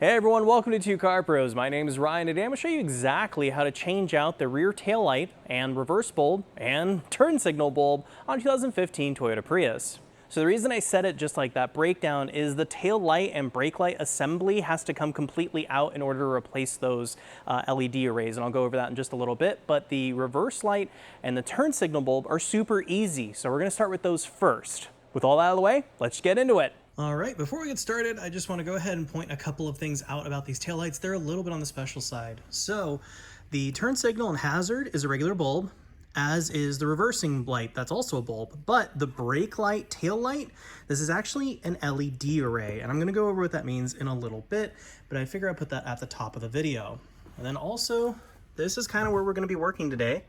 Hey everyone, welcome to Two Car Pros. My name is Ryan and I'm going to show you exactly how to change out the rear tail light and reverse bulb and turn signal bulb on a 2015 Toyota Prius. So the reason I said it just like that breakdown is the tail light and brake light assembly has to come completely out in order to replace those LED arrays, and I'll go over that in just a little bit. But the reverse light and the turn signal bulb are super easy, so we're going to start with those first. With all that out of the way, let's get into it. All right, before we get started, I just want to go ahead and point a couple of things out about these taillights. They're a little bit on the special side. So the turn signal and hazard is a regular bulb, as is the reversing light, that's also a bulb. But the brake light, tail light, this is actually an LED array. And I'm gonna go over what that means in a little bit, but I figure I'd put that at the top of the video. And then also, this is kind of where we're gonna be working today.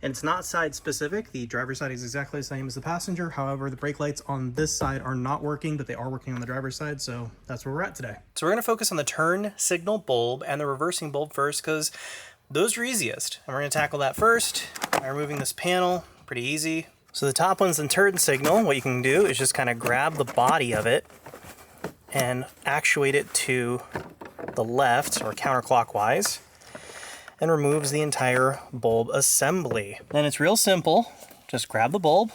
And it's not side specific. The driver's side is exactly the same as the passenger. However, the brake lights on this side are not working, but they are working on the driver's side. So that's where we're at today. So we're gonna focus on the turn signal bulb and the reversing bulb first, because those are easiest. And we're gonna tackle that first by removing this panel, pretty easy. So the top one's the turn signal. What you can do is just kind of grab the body of it and actuate it to the left or counterclockwise, and removes the entire bulb assembly. Then it's real simple. Just grab the bulb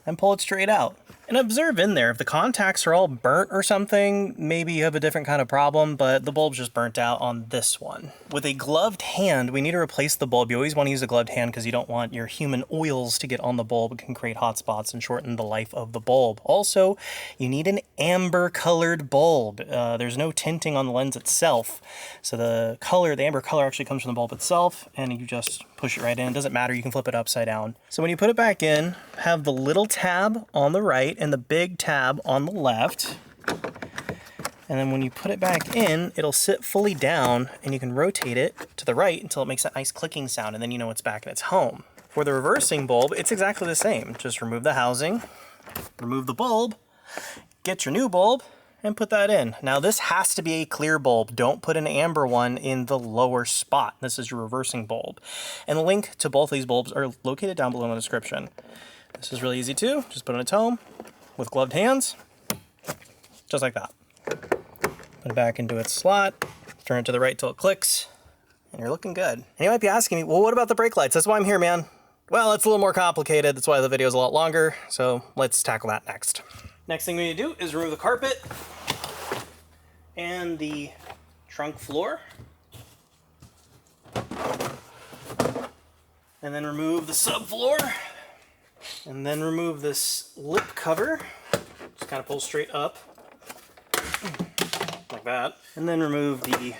and pull it straight out. And observe in there, if the contacts are all burnt or something, maybe you have a different kind of problem, but the bulb's just burnt out on this one. With a gloved hand, we need to replace the bulb. You always want to use a gloved hand because you don't want your human oils to get on the bulb. It can create hot spots and shorten the life of the bulb. Also, you need an amber colored bulb. There's no tinting on the lens itself. So the color, the amber color actually comes from the bulb itself, and you just push it right in. It doesn't matter, you can flip it upside down. So when you put it back in, have the little tab on the right and the big tab on the left. And then when you put it back in, it'll sit fully down and you can rotate it to the right until it makes that nice clicking sound, and then you know it's back and it's home. For the reversing bulb, it's exactly the same. Just remove the housing, remove the bulb, get your new bulb, and put that in. Now this has to be a clear bulb. Don't put an amber one in the lower spot. This is your reversing bulb. And the link to both of these bulbs are located down below in the description. This is really easy too. Just put it in its home with gloved hands, just like that. Put it back into its slot, turn it to the right till it clicks, and you're looking good. And you might be asking me, well, what about the brake lights? That's why I'm here, man. Well, it's a little more complicated. That's why the video is a lot longer. So let's tackle that next. Next thing we need to do is remove the carpet and the trunk floor. And then remove the subfloor. And then remove this lip cover. Just kind of pull straight up. Like that. And then remove the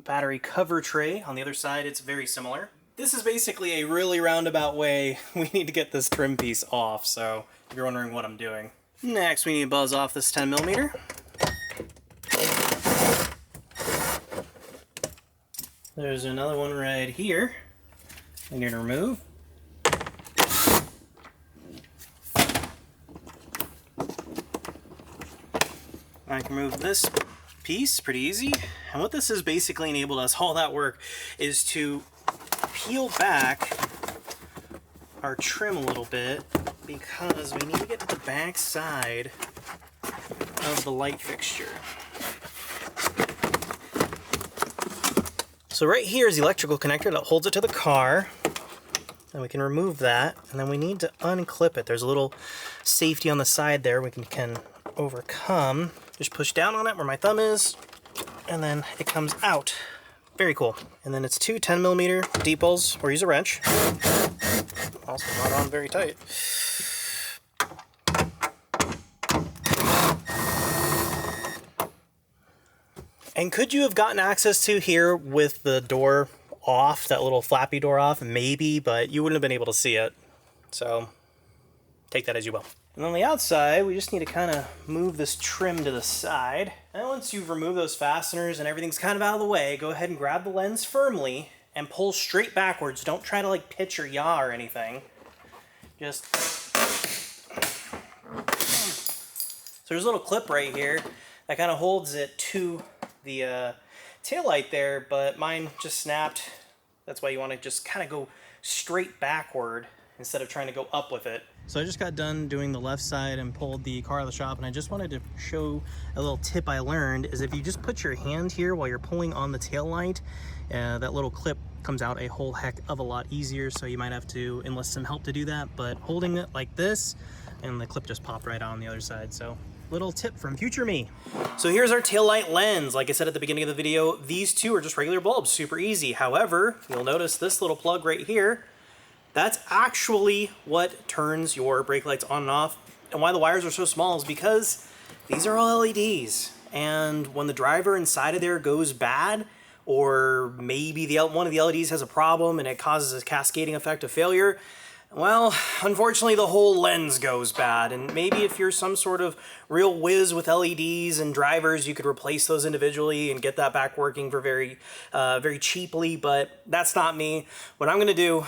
battery cover tray. On the other side, it's very similar. This is basically a really roundabout way we need to get this trim piece off, so if you're wondering what I'm doing. Next, we need to buzz off this 10mm. There's another one right here I need to remove. I can remove this piece pretty easy. And what this has basically enabled us, all that work, is to peel back our trim a little bit, because we need to get to the back side of the light fixture. So right here is the electrical connector that holds it to the car. And we can remove that, and then we need to unclip it. There's a little safety on the side there we can overcome. Just push down on it where my thumb is, and then it comes out. Very cool. And then it's two 10mm deep holes, or use a wrench. Also not on very tight. And could you have gotten access to here with the door off, that little flappy door off? Maybe, but you wouldn't have been able to see it. So take that as you will. And on the outside, we just need to kind of move this trim to the side. And once you've removed those fasteners and everything's kind of out of the way, go ahead and grab the lens firmly and pull straight backwards. Don't try to like pitch or yaw or anything. Just... So there's a little clip right here that kind of holds it to the taillight there, but mine just snapped. That's why you want to just kind of go straight backward instead of trying to go up with it. So I just got done doing the left side and pulled the car out of the shop, and I just wanted to show a little tip I learned is if you just put your hand here while you're pulling on the tail light, that little clip comes out a whole heck of a lot easier, so you might have to enlist some help to do that, but holding it like this, and the clip just popped right on the other side. So little tip from future me. So here's our taillight lens. Like I said at the beginning of the video, these two are just regular bulbs, super easy. However, you'll notice this little plug right here, that's actually what turns your brake lights on and off. And why the wires are so small is because these are all LEDs. And when the driver inside of there goes bad, or maybe one of the LEDs has a problem and it causes a cascading effect of failure, well, unfortunately the whole lens goes bad. And maybe if you're some sort of real whiz with LEDs and drivers, you could replace those individually and get that back working for very cheaply, but that's not me. What I'm gonna do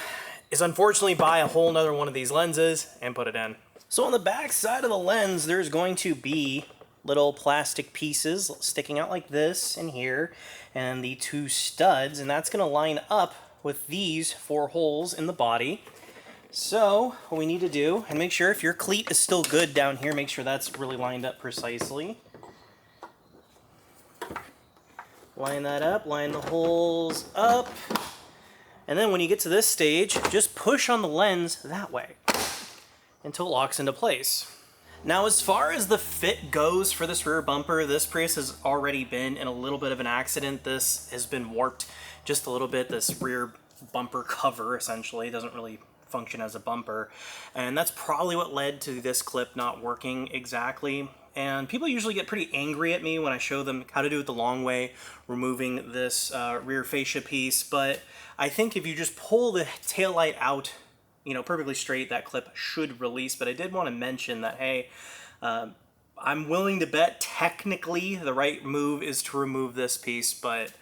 is unfortunately buy a whole nother one of these lenses and put it in. So on the back side of the lens, there's going to be little plastic pieces sticking out like this and here, and the two studs, and that's gonna line up with these 4 holes in the body. So what we need to do, and make sure if your cleat is still good down here, make sure that's really lined up precisely. Line that up, line the holes up. And then when you get to this stage, just push on the lens that way until it locks into place. Now, as far as the fit goes for this rear bumper, this Prius has already been in a little bit of an accident. This has been warped just a little bit. This rear bumper cover essentially doesn't really function as a bumper. And that's probably what led to this clip not working exactly. And people usually get pretty angry at me when I show them how to do it the long way, removing this rear fascia piece. But I think if you just pull the taillight out, you know, perfectly straight, that clip should release. But I did want to mention that, hey, I'm willing to bet technically the right move is to remove this piece. But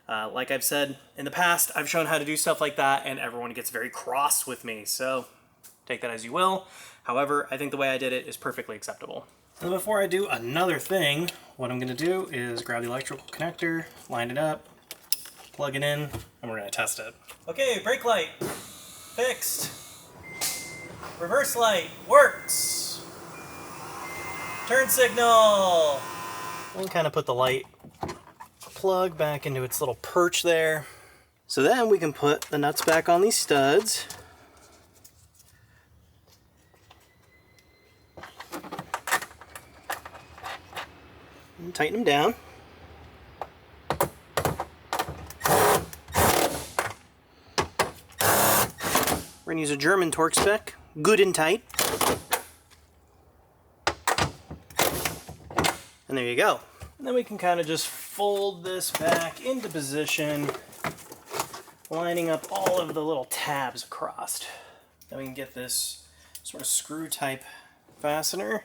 like I've said in the past, I've shown how to do stuff like that, and everyone gets very cross with me. So take that as you will. However, I think the way I did it is perfectly acceptable. And before I do another thing, what I'm going to do is grab the electrical connector, line it up, plug it in, and we're going to test it. Okay, brake light fixed. Reverse light works. Turn signal. We'll kind of put the light plug back into its little perch there. So then we can put the nuts back on these studs. And tighten them down. We're going to use a German torque spec, good and tight. And there you go. And then we can kind of just fold this back into position, lining up all of the little tabs across. Then we can get this sort of screw type fastener,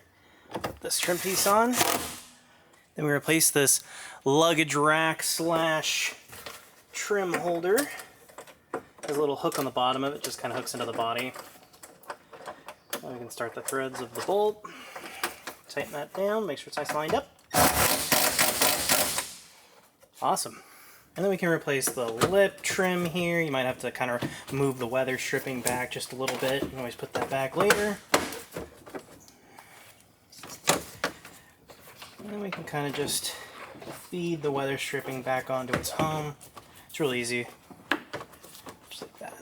put this trim piece on. Then we replace this luggage rack slash trim holder. There's a little hook on the bottom of it, just kind of hooks into the body. Then we can start the threads of the bolt. Tighten that down, make sure it's nice lined up. Awesome. And then we can replace the lip trim here. You might have to kind of move the weather stripping back just a little bit. You can always put that back later. And then we can kind of just feed the weather stripping back onto its home. It's really easy. Just like that.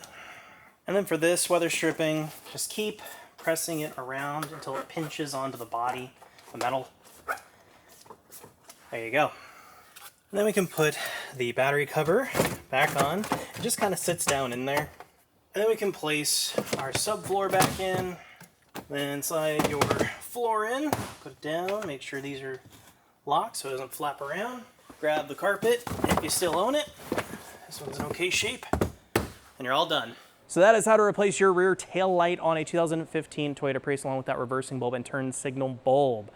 And then for this weather stripping, just keep pressing it around until it pinches onto the body, the metal. There you go. And then we can put the battery cover back on. It just kind of sits down in there. And then we can place our subfloor back in. Then slide your floor in, put it down, make sure these are locked so it doesn't flap around. Grab the carpet if you still own it. This one's in okay shape. And you're all done. So that is how to replace your rear tail light on a 2015 Toyota Prius along with that reversing bulb and turn signal bulb.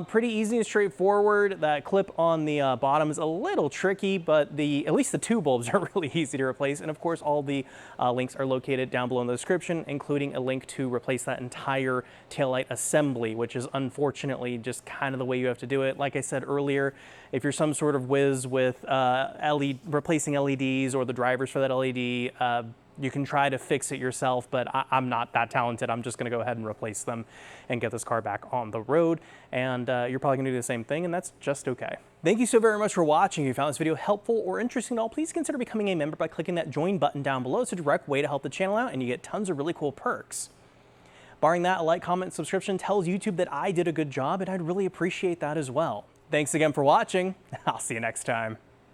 Pretty easy and straightforward. That clip on the bottom is a little tricky, but at least the two bulbs are really easy to replace. And of course, all the links are located down below in the description, including a link to replace that entire taillight assembly, which is unfortunately just kind of the way you have to do it. Like I said earlier, if you're some sort of whiz with replacing LEDs or the drivers for that LED, You can try to fix it yourself, but I'm not that talented. I'm just gonna go ahead and replace them and get this car back on the road. And you're probably gonna do the same thing, and that's just okay. Thank you so very much for watching. If you found this video helpful or interesting at all, please consider becoming a member by clicking that join button down below. It's a direct way to help the channel out, and you get tons of really cool perks. Barring that, a like, comment, subscription tells YouTube that I did a good job, and I'd really appreciate that as well. Thanks again for watching. I'll see you next time.